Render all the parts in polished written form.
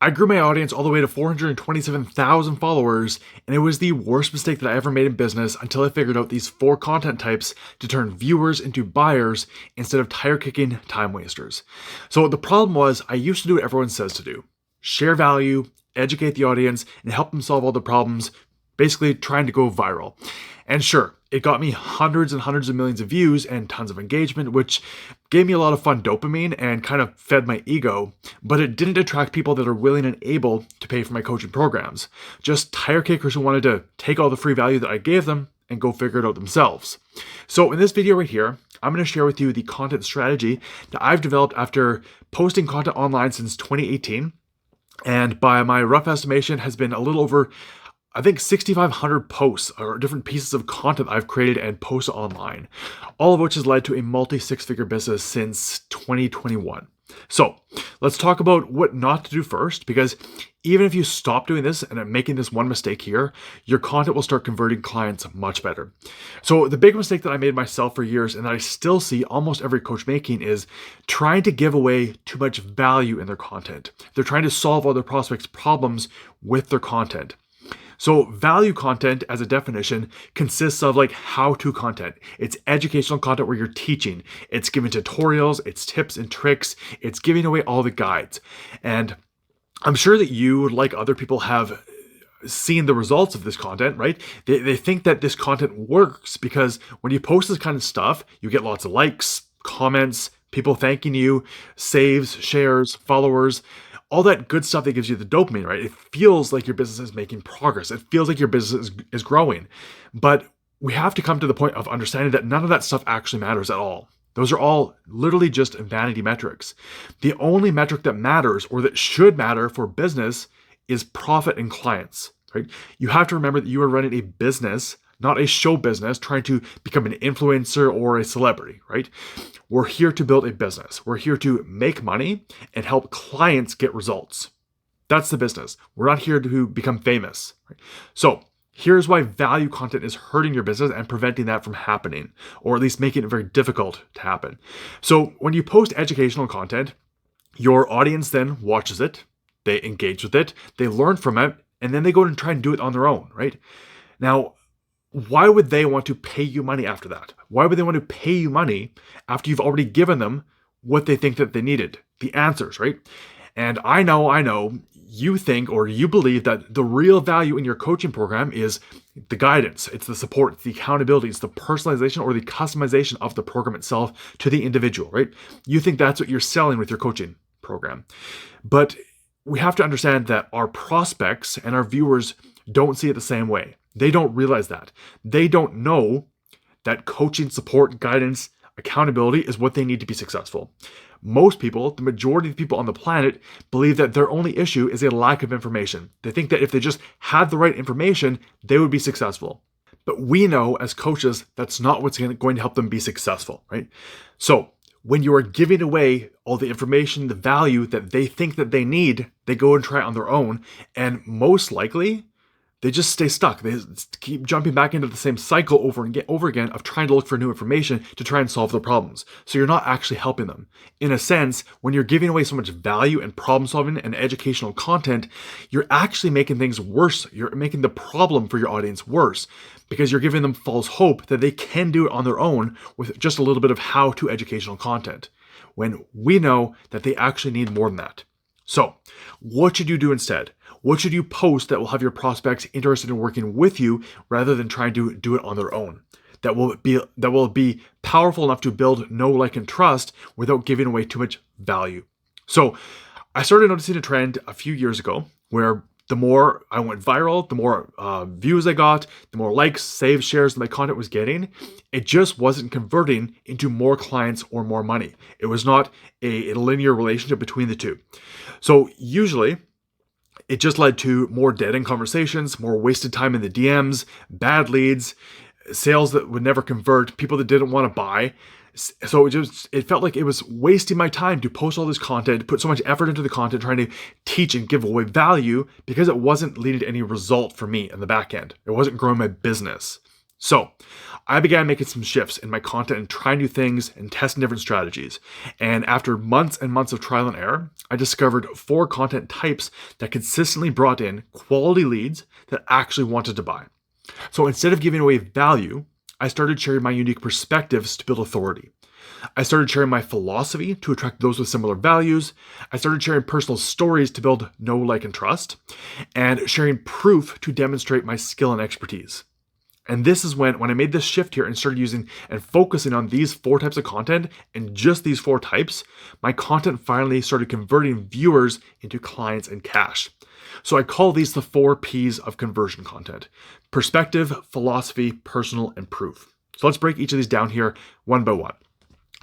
I grew my audience all the way to 427,000 followers, and it was the worst mistake that I ever made in business until I figured out these 4 content types to turn viewers into buyers instead of tire-kicking time wasters. So the problem was I used to do what everyone says to do. Share value, educate the audience, and help them solve all the problems, basically trying to go viral. And sure, it got me hundreds and hundreds of millions of views and tons of engagement, which gave me a lot of fun dopamine and kind of fed my ego, but it didn't attract people that are willing and able to pay for my coaching programs. Just tire kickers who wanted to take all the free value that I gave them and go figure it out themselves. So in this video right here, I'm going to share with you the content strategy that I've developed after posting content online since 2018. And by my rough estimation has been a little over, I think, 6,500 posts or different pieces of content I've created and posted online, all of which has led to a multi-six-figure business since 2021. So let's talk about what not to do first, because even if you stop doing this and making this one mistake here, your content will start converting clients much better. So the big mistake that I made myself for years, and that I still see almost every coach making, is trying to give away too much value in their content. They're trying to solve other prospects' problems with their content. So value content, as a definition, consists of like how-to content. It's educational content where you're teaching. It's giving tutorials, it's tips and tricks, it's giving away all the guides. And I'm sure that you, like other people, have seen the results of this content, right? They think that this content works because when you post this kind of stuff, you get lots of likes, comments, people thanking you, saves, shares, followers, all that good stuff that gives you the dopamine, right? It feels like your business is making progress. It feels like your business is growing. But we have to come to the point of understanding that none of that stuff actually matters at all. Those are all literally just vanity metrics. The only metric that matters, or that should matter for business, is profit and clients, right? You have to remember that you are running a business, not a show business, trying to become an influencer or a celebrity, right? We're here to build a business. We're here to make money and help clients get results. That's the business. We're not here to become famous, right? So here's why value content is hurting your business and preventing that from happening, or at least making it very difficult to happen. So when you post educational content, your audience then watches it, they engage with it, they learn from it, and then they go and try and do it on their own, right? Now, why would they want to pay you money after that? Why would they want to pay you money after you've already given them what they think that they needed? The answers, right? And I know, you think or you believe that the real value in your coaching program is the guidance, it's the support, it's the accountability, it's the personalization or the customization of the program itself to the individual, right? You think that's what you're selling with your coaching program. But we have to understand that our prospects and our viewers don't see it the same way. They don't realize that. They don't know that coaching, support, guidance, accountability is what they need to be successful. Most people, the majority of people on the planet, believe that their only issue is a lack of information. They think that if they just had the right information, they would be successful. But we know as coaches, that's not what's going to help them be successful, right? So when you are giving away all the information, the value that they think that they need, they go and try it on their own. And most likely, they just stay stuck. They keep jumping back into the same cycle over and over again of trying to look for new information to try and solve their problems. So you're not actually helping them. In a sense, when you're giving away so much value and problem solving and educational content, you're actually making things worse. You're making the problem for your audience worse because you're giving them false hope that they can do it on their own with just a little bit of how-to educational content, when we know that they actually need more than that. So what should you do instead? What should you post that will have your prospects interested in working with you rather than trying to do it on their own? That will be powerful enough to build know, like, and trust without giving away too much value. So I started noticing a trend a few years ago where the more I went viral, the more views I got, the more likes, saves, shares that my content was getting. It just wasn't converting into more clients or more money. It was not a linear relationship between the two. So usually, it just led to more dead-end conversations, more wasted time in the DMs, bad leads, sales that would never convert, people that didn't want to buy. So it felt like it was wasting my time to post all this content, put so much effort into the content, trying to teach and give away value because it wasn't leading to any result for me in the back end. It wasn't growing my business. So I began making some shifts in my content and trying new things and testing different strategies. And after months and months of trial and error, I discovered 4 content types that consistently brought in quality leads that actually wanted to buy. So instead of giving away value, I started sharing my unique perspectives to build authority. I started sharing my philosophy to attract those with similar values. I started sharing personal stories to build know, like, and trust, and sharing proof to demonstrate my skill and expertise. And this is when I made this shift here and started using and focusing on these 4 types of content and just these 4 types, my content finally started converting viewers into clients and cash. So I call these the 4 P's of conversion content: perspective, philosophy, personal, and proof. So let's break each of these down here one by one.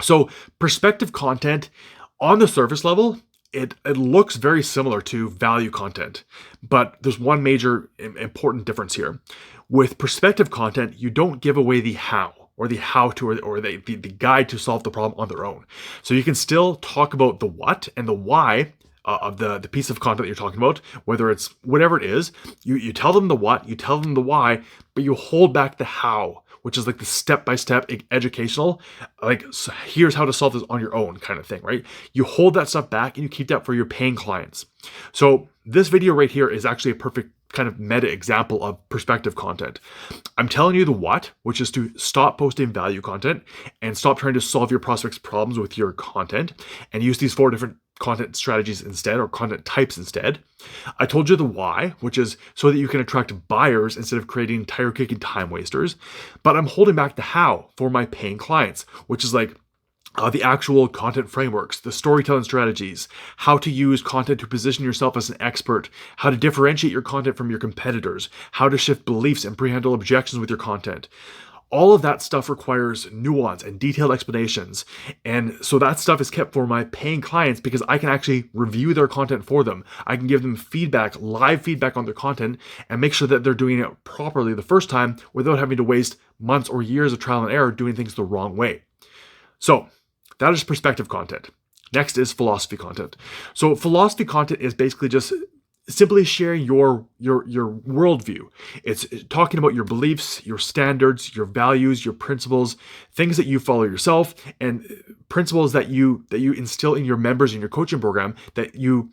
So perspective content, on the surface level, it looks very similar to value content, but there's one major important difference here. With perspective content, you don't give away the how or the how-to or the guide to solve the problem on their own. So you can still talk about the what and the why of the piece of content that you're talking about, whether it's whatever it is. You tell them the what, you tell them the why, but you hold back the how, which is like the step-by-step educational, like, so here's how to solve this on your own kind of thing, right? You hold that stuff back and you keep that for your paying clients. So this video right here is actually a perfect kind of meta example of perspective content. I'm telling you the what, which is to stop posting value content and stop trying to solve your prospects' problems with your content and use these 4 different content strategies instead, or content types instead. I told you the why, which is so that you can attract buyers instead of creating tire-kicking time wasters. But I'm holding back the how for my paying clients, which is like the actual content frameworks, the storytelling strategies, how to use content to position yourself as an expert, how to differentiate your content from your competitors, how to shift beliefs and pre-handle objections with your content. All of that stuff requires nuance and detailed explanations. And so that stuff is kept for my paying clients because I can actually review their content for them. I can give them feedback, live feedback on their content, and make sure that they're doing it properly the first time without having to waste months or years of trial and error doing things the wrong way. So that is perspective content. Next is philosophy content. So philosophy content is basically just simply sharing your worldview. It's talking about your beliefs, your standards, your values, your principles, things that you follow yourself, and principles that you instill in your members in your coaching program that you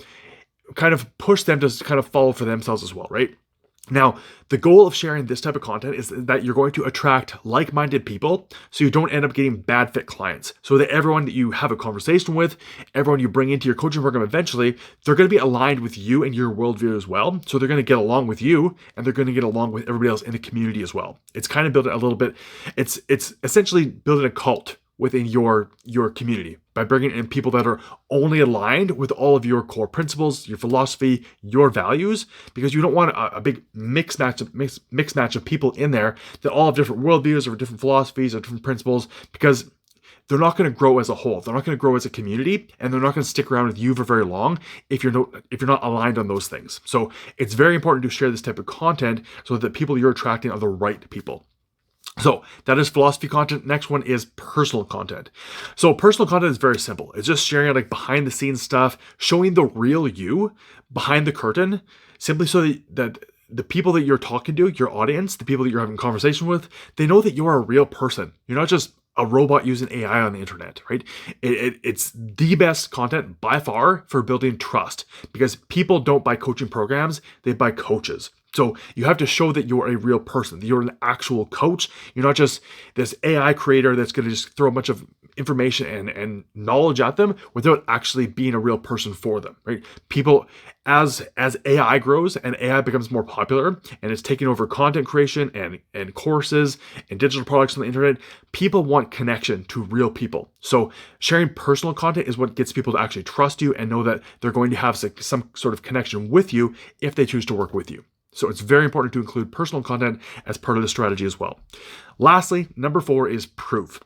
kind of push them to kind of follow for themselves as well, right? Now, the goal of sharing this type of content is that you're going to attract like-minded people so you don't end up getting bad fit clients. So that everyone that you have a conversation with, everyone you bring into your coaching program eventually, they're going to be aligned with you and your worldview as well. So they're going to get along with you and they're going to get along with everybody else in the community as well. It's kind of building a little bit, it's essentially building a cult within your community by bringing in people that are only aligned with all of your core principles, your philosophy, your values, because you don't want a big mix match of people in there that all have different worldviews or different philosophies or different principles, because they're not going to grow as a whole. They're not going to grow as a community, and they're not going to stick around with you for very long if you're not aligned on those things. So it's very important to share this type of content so that the people you're attracting are the right people. So that is philosophy content. Next one is personal content. So personal content is very simple. It's just sharing like behind the scenes stuff, showing the real you behind the curtain, simply so that the people that you're talking to, your audience, the people that you're having conversation with, they know that you're a real person. You're not just a robot using AI on the internet, right? It's the best content by far for building trust, because people don't buy coaching programs, they buy coaches. So you have to show that you're a real person, that you're an actual coach. You're not just this AI creator that's going to just throw a bunch of information and knowledge at them without actually being a real person for them, right? People, as AI grows and AI becomes more popular and it's taking over content creation and courses and digital products on the internet, people want connection to real people. So sharing personal content is what gets people to actually trust you and know that they're going to have some sort of connection with you if they choose to work with you. So it's very important to include personal content as part of the strategy as well. Lastly, number 4 is proof.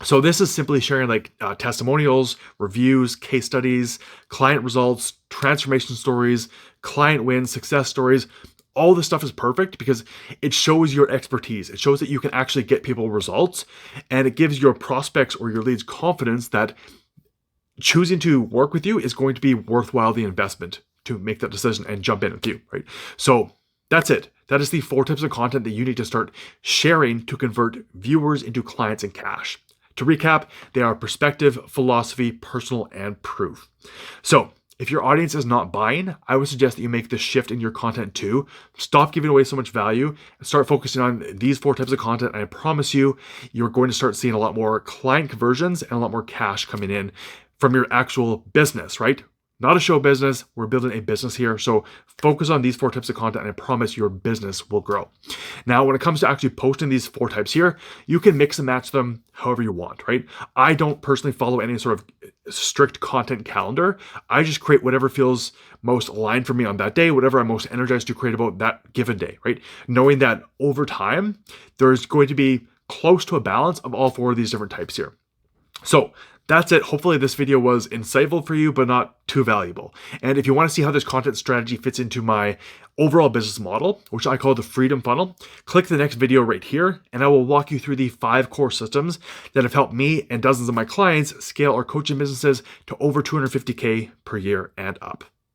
So this is simply sharing like testimonials, reviews, case studies, client results, transformation stories, client wins, success stories. All this stuff is perfect because it shows your expertise. It shows that you can actually get people results, and it gives your prospects or your leads confidence that choosing to work with you is going to be worthwhile the investment to make that decision and jump in with you, right? So That's it. That is the 4 types of content that you need to start sharing to convert viewers into clients and cash. To recap, they are perspective, philosophy, personal, and proof. So, if your audience is not buying, I would suggest that you make this shift in your content too. Stop giving away so much value and start focusing on these 4 types of content. And I promise you, you're going to start seeing a lot more client conversions and a lot more cash coming in from your actual business, right? Not a show business. We're building a business here. So focus on these 4 types of content and I promise your business will grow. Now, when it comes to actually posting these 4 types here, you can mix and match them however you want, right? I don't personally follow any sort of strict content calendar. I just create whatever feels most aligned for me on that day, whatever I'm most energized to create about that given day, right? Knowing that over time, there's going to be close to a balance of all 4 of these different types here. So that's it. Hopefully this video was insightful for you, but not too valuable. And if you want to see how this content strategy fits into my overall business model, which I call the Freedom Funnel, click the next video right here, and I will walk you through the 5 core systems that have helped me and dozens of my clients scale our coaching businesses to over $250K per year and up.